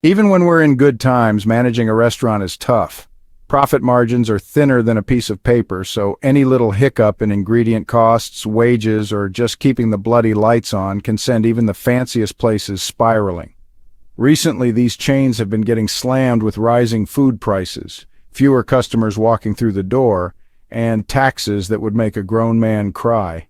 Even when we're in good times, managing a restaurant is tough. Profit margins are thinner than a piece of paper, so any little hiccup in ingredient costs, wages, or just keeping the bloody lights on can send even the fanciest places spiraling. Recently, these chains have been getting slammed with rising food prices, fewer customers walking through the door, and taxes that would make a grown man cry.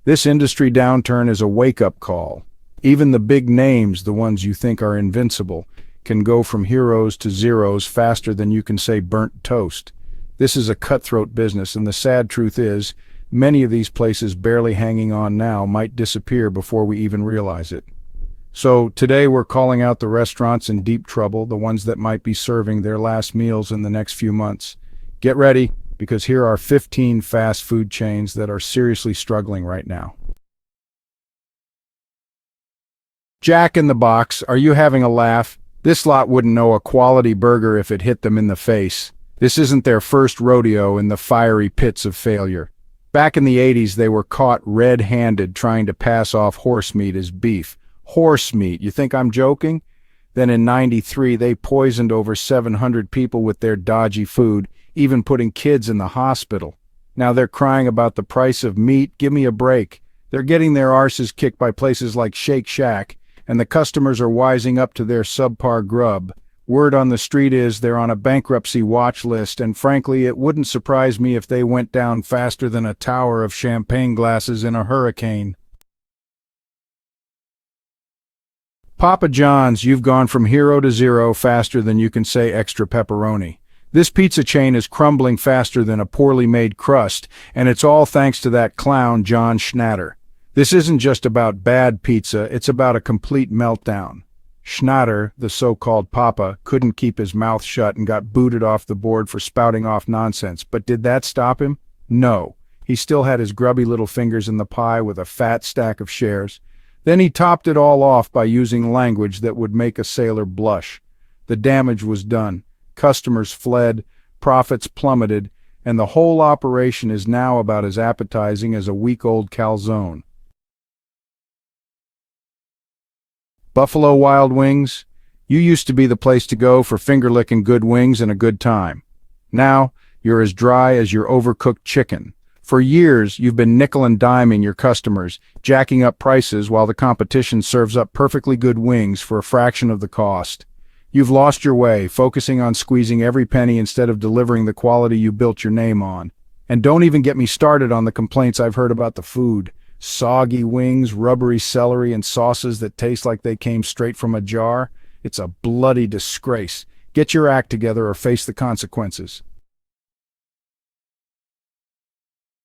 This industry downturn is a wake-up call. Even the big names, the ones you think are invincible, can go from heroes to zeros faster than you can say burnt toast. This is a cutthroat business, and the sad truth is, many of these places barely hanging on now might disappear before we even realize it. So today we're calling out the restaurants in deep trouble, the ones that might be serving their last meals in the next few months. Get ready, because here are 15 fast food chains that are seriously struggling right now. Jack in the Box, are you having a laugh? This lot wouldn't know a quality burger if it hit them in the face. This isn't their first rodeo in the fiery pits of failure. Back in the 80s, they were caught red-handed trying to pass off horse meat as beef. Horse meat, you think I'm joking? Then in '93, they poisoned over 700 people with their dodgy food, even putting kids in the hospital. Now they're crying about the price of meat. Give me a break. They're getting their arses kicked by places like Shake Shack, and the customers are wising up to their subpar grub. Word on the street is they're on a bankruptcy watch list, and frankly, it wouldn't surprise me if they went down faster than a tower of champagne glasses in a hurricane. Papa John's, you've gone from hero to zero faster than you can say extra pepperoni. This pizza chain is crumbling faster than a poorly made crust, and it's all thanks to that clown John Schnatter. This isn't just about bad pizza, it's about a complete meltdown. Schnatter, the so-called Papa, couldn't keep his mouth shut and got booted off the board for spouting off nonsense. But did that stop him? No. He still had his grubby little fingers in the pie with a fat stack of shares. Then he topped it all off by using language that would make a sailor blush. The damage was done. Customers fled, profits plummeted, and the whole operation is now about as appetizing as a week-old calzone. Buffalo Wild Wings, you used to be the place to go for finger-licking good wings and a good time. Now, you're as dry as your overcooked chicken. For years, you've been nickel and diming your customers, jacking up prices while the competition serves up perfectly good wings for a fraction of the cost. You've lost your way, focusing on squeezing every penny instead of delivering the quality you built your name on. And don't even get me started on the complaints I've heard about the food. Soggy wings, rubbery celery, and sauces that taste like they came straight from a jar. It's a bloody disgrace. Get your act together or face the consequences.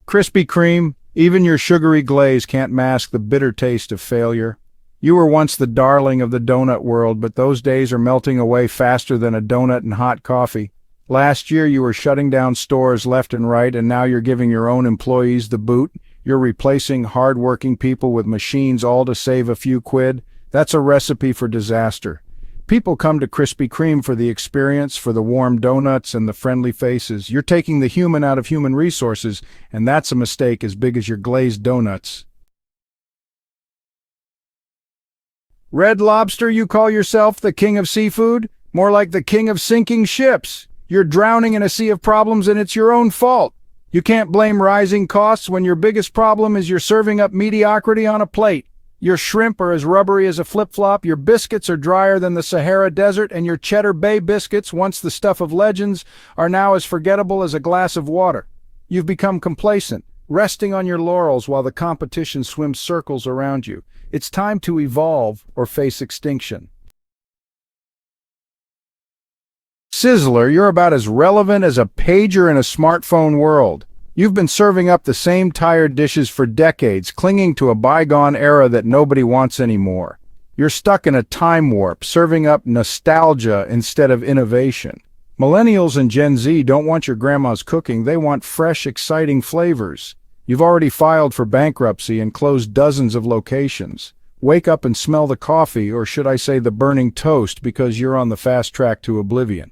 Krispy Kreme, even your sugary glaze can't mask the bitter taste of failure. You were once the darling of the donut world, but those days are melting away faster than a donut and hot coffee. Last year you were shutting down stores left and right, and now you're giving your own employees the boot. You're replacing hard-working people with machines, all to save a few quid. That's a recipe for disaster. People come to Krispy Kreme for the experience, for the warm donuts and the friendly faces. You're taking the human out of human resources, and that's a mistake as big as your glazed donuts. Red Lobster, you call yourself the king of seafood? More like the king of sinking ships. You're drowning in a sea of problems, and it's your own fault. You can't blame rising costs when your biggest problem is you're serving up mediocrity on a plate. Your shrimp are as rubbery as a flip-flop, your biscuits are drier than the Sahara Desert, and your Cheddar Bay biscuits, once the stuff of legends, are now as forgettable as a glass of water. You've become complacent, resting on your laurels while the competition swims circles around you. It's time to evolve or face extinction. Sizzler, you're about as relevant as a pager in a smartphone world. You've been serving up the same tired dishes for decades, clinging to a bygone era that nobody wants anymore. You're stuck in a time warp, serving up nostalgia instead of innovation. Millennials and Gen Z don't want your grandma's cooking, they want fresh, exciting flavors. You've already filed for bankruptcy and closed dozens of locations. Wake up and smell the coffee, or should I say the burning toast, because you're on the fast track to oblivion.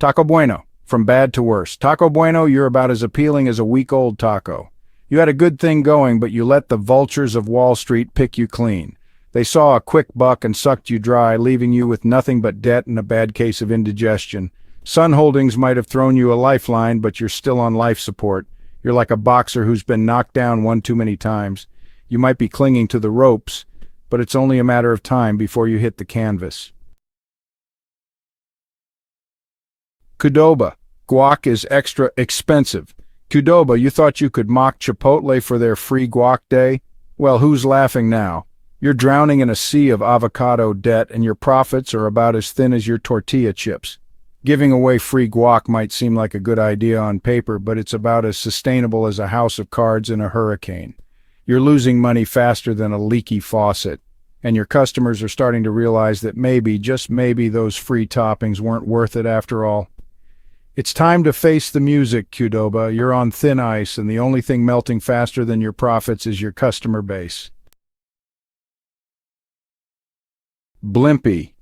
Taco Bueno, from bad to worse. Taco Bueno, you're about as appealing as a week-old taco. You had a good thing going, but you let the vultures of Wall Street pick you clean. They saw a quick buck and sucked you dry, leaving you with nothing but debt and a bad case of indigestion. Sun Holdings might have thrown you a lifeline, but you're still on life support. You're like a boxer who's been knocked down one too many times. You might be clinging to the ropes, but it's only a matter of time before you hit the canvas. Qdoba. Guac is extra expensive. Qdoba, you thought you could mock Chipotle for their free guac day? Well, who's laughing now? You're drowning in a sea of avocado debt, and your profits are about as thin as your tortilla chips. Giving away free guac might seem like a good idea on paper, but it's about as sustainable as a house of cards in a hurricane. You're losing money faster than a leaky faucet, and your customers are starting to realize that maybe, just maybe, those free toppings weren't worth it after all. It's time to face the music, Qdoba. You're on thin ice, and the only thing melting faster than your profits is your customer base. Blimpie.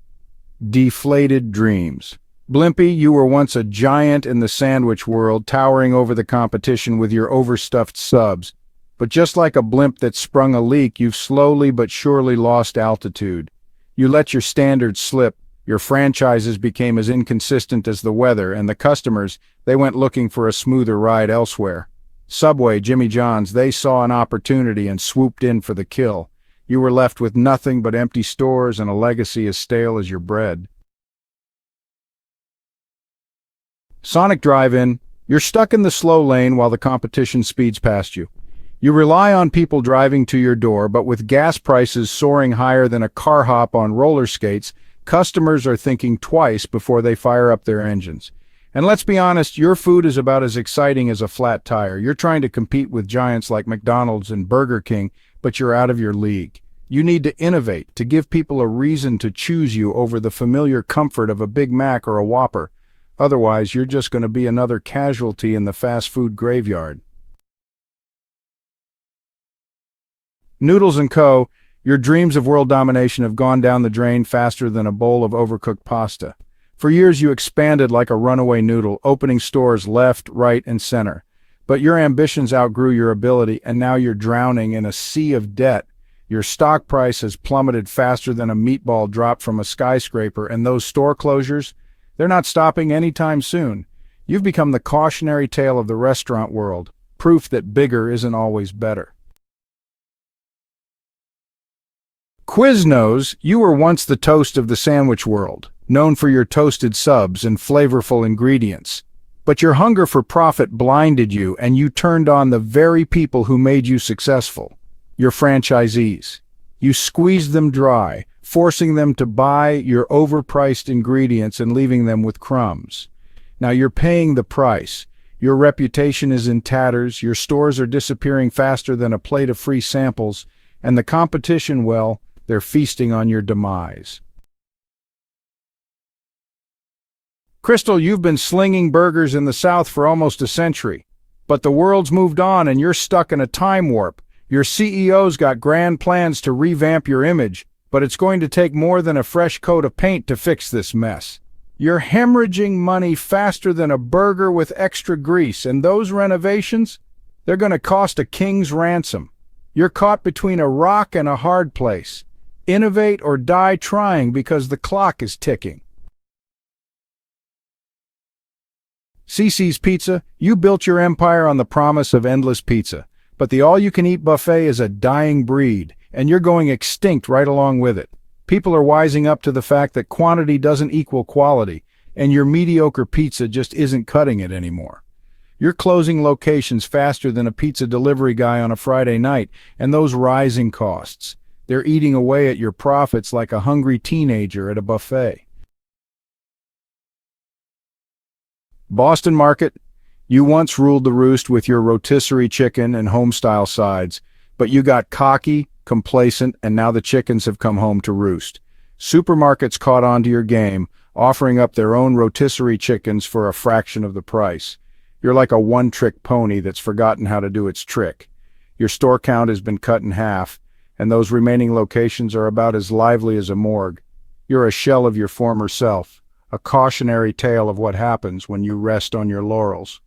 Deflated dreams. Blimpie, you were once a giant in the sandwich world, towering over the competition with your overstuffed subs. But just like a blimp that sprung a leak, you've slowly but surely lost altitude. You let your standards slip, your franchises became as inconsistent as the weather, and the customers, they went looking for a smoother ride elsewhere. Subway, Jimmy John's, they saw an opportunity and swooped in for the kill. You were left with nothing but empty stores and a legacy as stale as your bread. Sonic Drive-In, you're stuck in the slow lane while the competition speeds past you. You rely on people driving to your door, but with gas prices soaring higher than a car hop on roller skates, customers are thinking twice before they fire up their engines. And let's be honest, your food is about as exciting as a flat tire. You're trying to compete with giants like McDonald's and Burger King, but you're out of your league. You need to innovate, to give people a reason to choose you over the familiar comfort of a Big Mac or a Whopper. Otherwise, you're just going to be another casualty in the fast food graveyard. Noodles and Co., your dreams of world domination have gone down the drain faster than a bowl of overcooked pasta. For years you expanded like a runaway noodle, opening stores left, right, and center. But your ambitions outgrew your ability, and now you're drowning in a sea of debt. Your stock price has plummeted faster than a meatball dropped from a skyscraper, and those store closures, they're not stopping anytime soon. You've become the cautionary tale of the restaurant world, proof that bigger isn't always better. Quiznos, you were once the toast of the sandwich world, known for your toasted subs and flavorful ingredients. But your hunger for profit blinded you, and you turned on the very people who made you successful, your franchisees. You squeezed them dry, forcing them to buy your overpriced ingredients and leaving them with crumbs. Now you're paying the price. Your reputation is in tatters, your stores are disappearing faster than a plate of free samples, and the competition, well, they're feasting on your demise. Krystal, you've been slinging burgers in the South for almost a century, but the world's moved on and you're stuck in a time warp. Your CEO's got grand plans to revamp your image, but it's going to take more than a fresh coat of paint to fix this mess. You're hemorrhaging money faster than a burger with extra grease, and those renovations, they're going to cost a king's ransom. You're caught between a rock and a hard place. Innovate or die trying because the clock is ticking. Cici's Pizza, you built your empire on the promise of endless pizza, but the all-you-can-eat buffet is a dying breed, and you're going extinct right along with it. People are wising up to the fact that quantity doesn't equal quality, and your mediocre pizza just isn't cutting it anymore. You're closing locations faster than a pizza delivery guy on a Friday night, and those rising costs, they're eating away at your profits like a hungry teenager at a buffet. Boston Market, you once ruled the roost with your rotisserie chicken and home-style sides, but you got cocky, complacent, and now the chickens have come home to roost. Supermarkets caught on to your game, offering up their own rotisserie chickens for a fraction of the price. You're like a one-trick pony that's forgotten how to do its trick. Your store count has been cut in half, and those remaining locations are about as lively as a morgue. You're a shell of your former self, a cautionary tale of what happens when you rest on your laurels.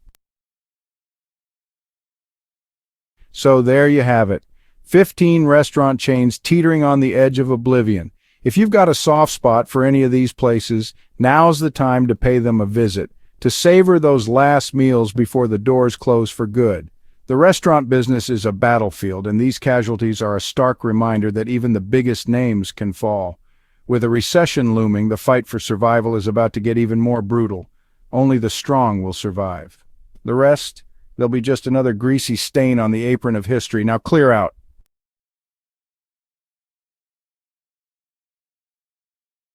So there you have it. 15 restaurant chains teetering on the edge of oblivion. If you've got a soft spot for any of these places, now's the time to pay them a visit, to savor those last meals before the doors close for good. The restaurant business is a battlefield, and these casualties are a stark reminder that even the biggest names can fall. With a recession looming, the fight for survival is about to get even more brutal. Only the strong will survive. The rest, they'll be just another greasy stain on the apron of history. Now clear out.